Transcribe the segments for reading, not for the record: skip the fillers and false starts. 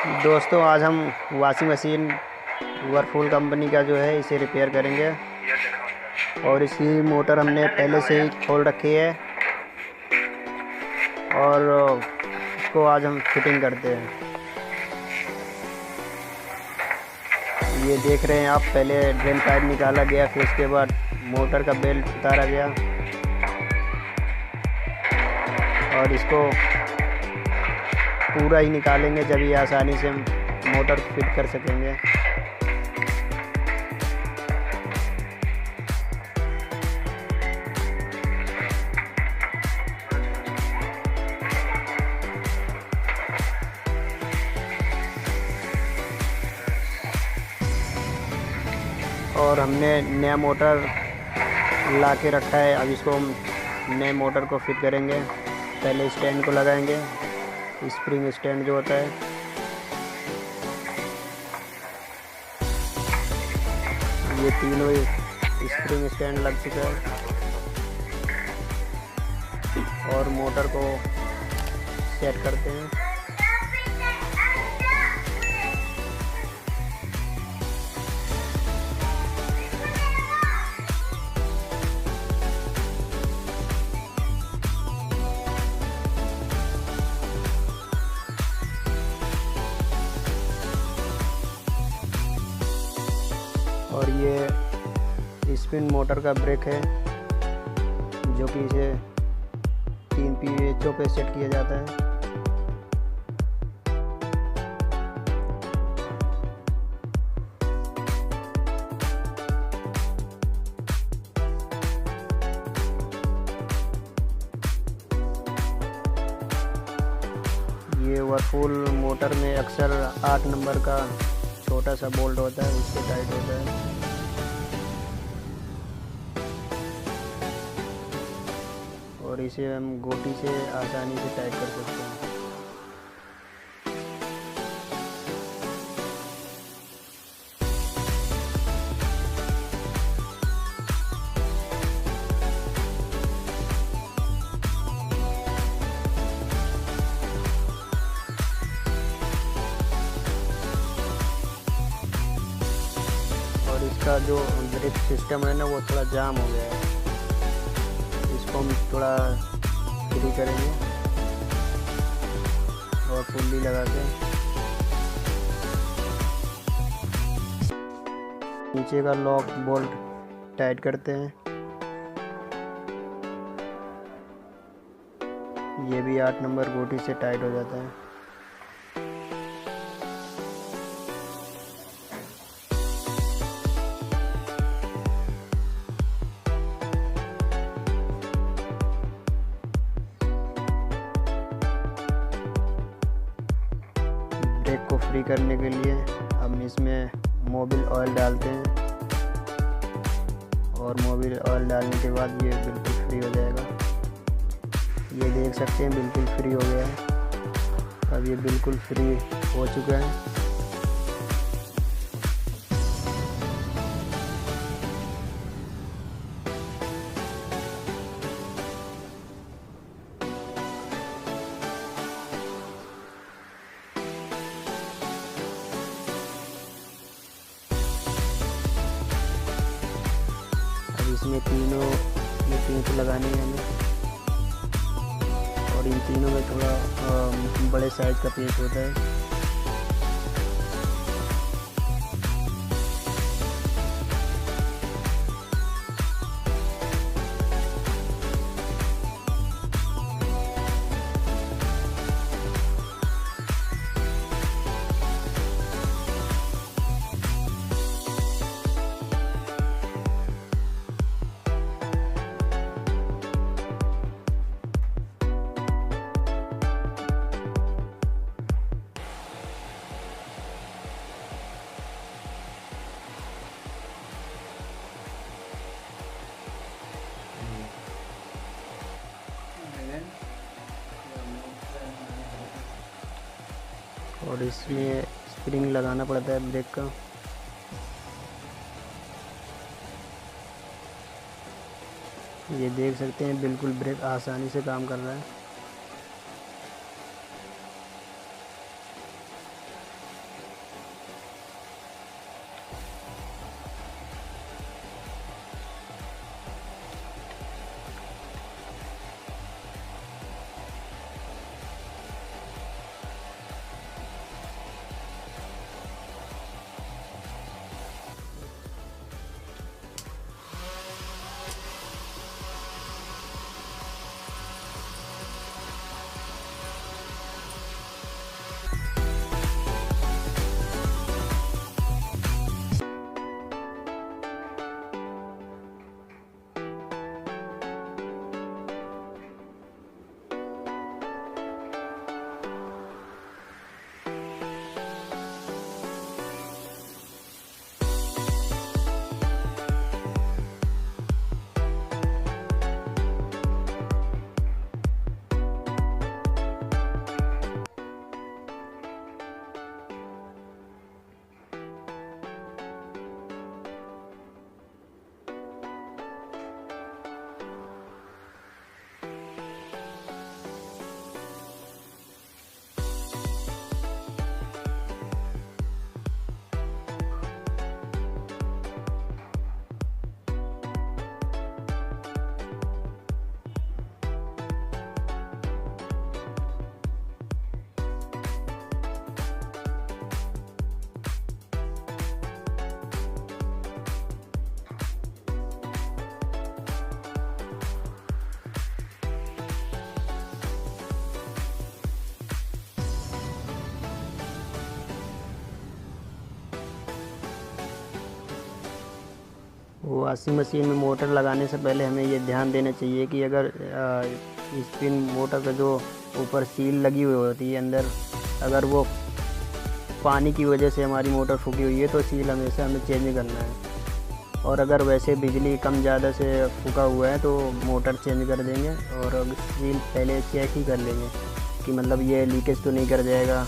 दोस्तों, आज हम वॉशिंग मशीन वर्लपूल कंपनी का जो है इसे रिपेयर करेंगे। और इसकी मोटर हमने पहले से ही खोल रखी है और इसको आज हम फिटिंग करते हैं। ये देख रहे हैं आप, पहले ड्रेन पाइप निकाला गया, फिर उसके बाद मोटर का बेल्ट उतारा गया और इसको पूरा ही निकालेंगे, जब ये आसानी से हम मोटर फिट कर सकेंगे। और हमने नया मोटर ला के रखा है। अब इसको हम नए मोटर को फिट करेंगे। पहले स्टैंड को लगाएंगे, स्प्रिंग स्टैंड जो होता है। ये तीनों स्प्रिंग स्टैंड लग चुका है और मोटर को सेट करते हैं। और ये स्पिन मोटर का ब्रेक है, जो कि इसे 3 PHO पे सेट किया जाता है। ये वर्लपूल मोटर में अक्सर 8 नंबर का छोटा सा बोल्ट होता है, उससे टाइट होता है। और इसे हम गोटी से आसानी से टाइट कर सकते हैं। और इसका जो ब्रेक सिस्टम है ना, वो थोड़ा जाम हो गया है। इसको हम थोड़ा फ्री करेंगे और पुल्ली लगा के नीचे का लॉक बोल्ट टाइट करते हैं। ये भी 8 नंबर गोटी से टाइट हो जाता है। ब्रेक को फ्री करने के लिए हम इसमें मोबिल ऑयल डालते हैं और मोबिल ऑयल डालने के बाद ये बिल्कुल फ्री हो जाएगा। ये देख सकते हैं, बिल्कुल फ्री हो गया है। अब ये बिल्कुल फ्री हो चुका है। इसमें ये तीन लगाने हैं हमें, और इन तीनों में थोड़ा बड़े साइज का पेच होता है। और इसमें स्प्रिंग लगाना पड़ता है ब्रेक का। ये देख सकते हैं बिल्कुल ब्रेक आसानी से काम कर रहा है। वॉशिंग मशीन में मोटर लगाने से पहले हमें ये ध्यान देना चाहिए कि अगर स्पिन मोटर का जो ऊपर सील लगी हुई होती है अंदर, अगर वो पानी की वजह से हमारी मोटर फूकी हुई है तो सील हमेशा हमें चेंज करना है। और अगर वैसे बिजली कम ज़्यादा से फूका हुआ है तो मोटर चेंज कर देंगे, और सील पहले चेक ही कर लेंगे कि मतलब ये लीकेज तो नहीं कर जाएगा।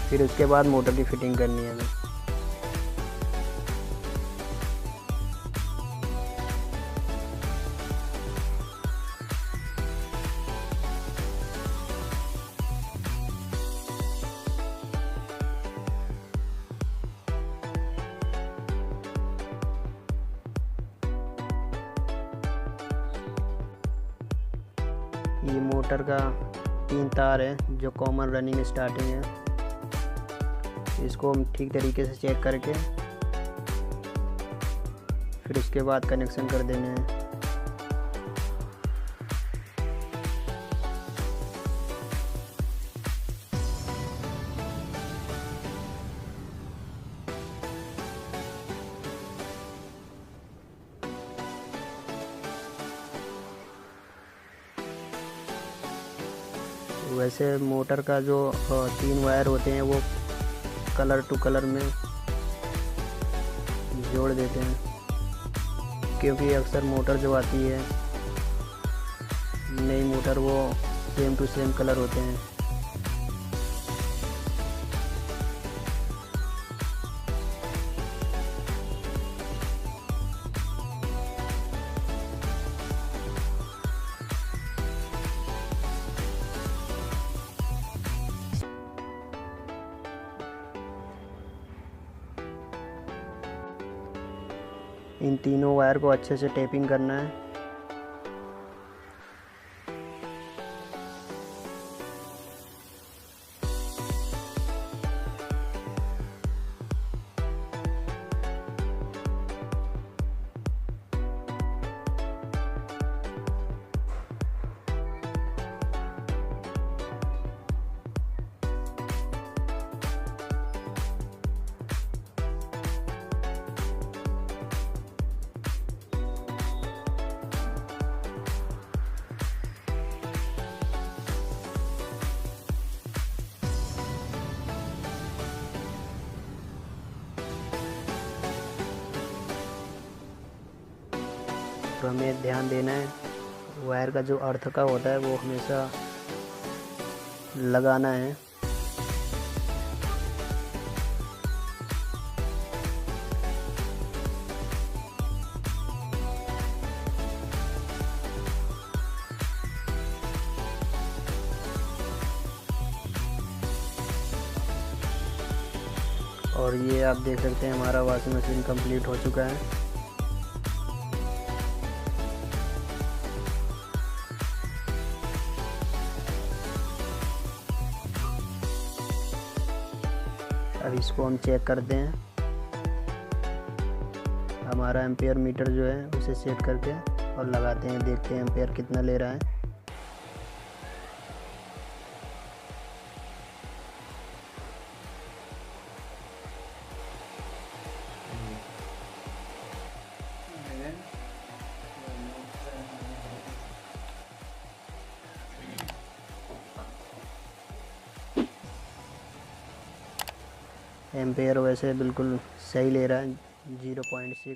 फिर उसके बाद मोटर की फ़िटिंग करनी है हमें। ये मोटर का 3 तार है जो कॉमन रनिंग स्टार्टिंग है, इसको हम ठीक तरीके से चेक करके फिर उसके बाद कनेक्शन कर देने हैं। वैसे मोटर का जो 3 वायर होते हैं वो कलर टू कलर में जोड़ देते हैं, क्योंकि अक्सर मोटर जो आती है नई मोटर वो सेम टू सेम कलर होते हैं। इन तीनों वायर को अच्छे से टेपिंग करना है। तो हमें ध्यान देना है वायर का जो अर्थ का होता है वो हमेशा लगाना है। और ये आप देख सकते हैं हमारा वॉशिंग मशीन कंप्लीट हो चुका है। अब इसको हम चेक करते हैं। हमारा एम्पेयर मीटर जो है उसे सेट करके और लगाते हैं, देखते हैं एम्पेयर कितना ले रहा है। एम्पेयर वैसे बिल्कुल सही ले रहा है 0.6।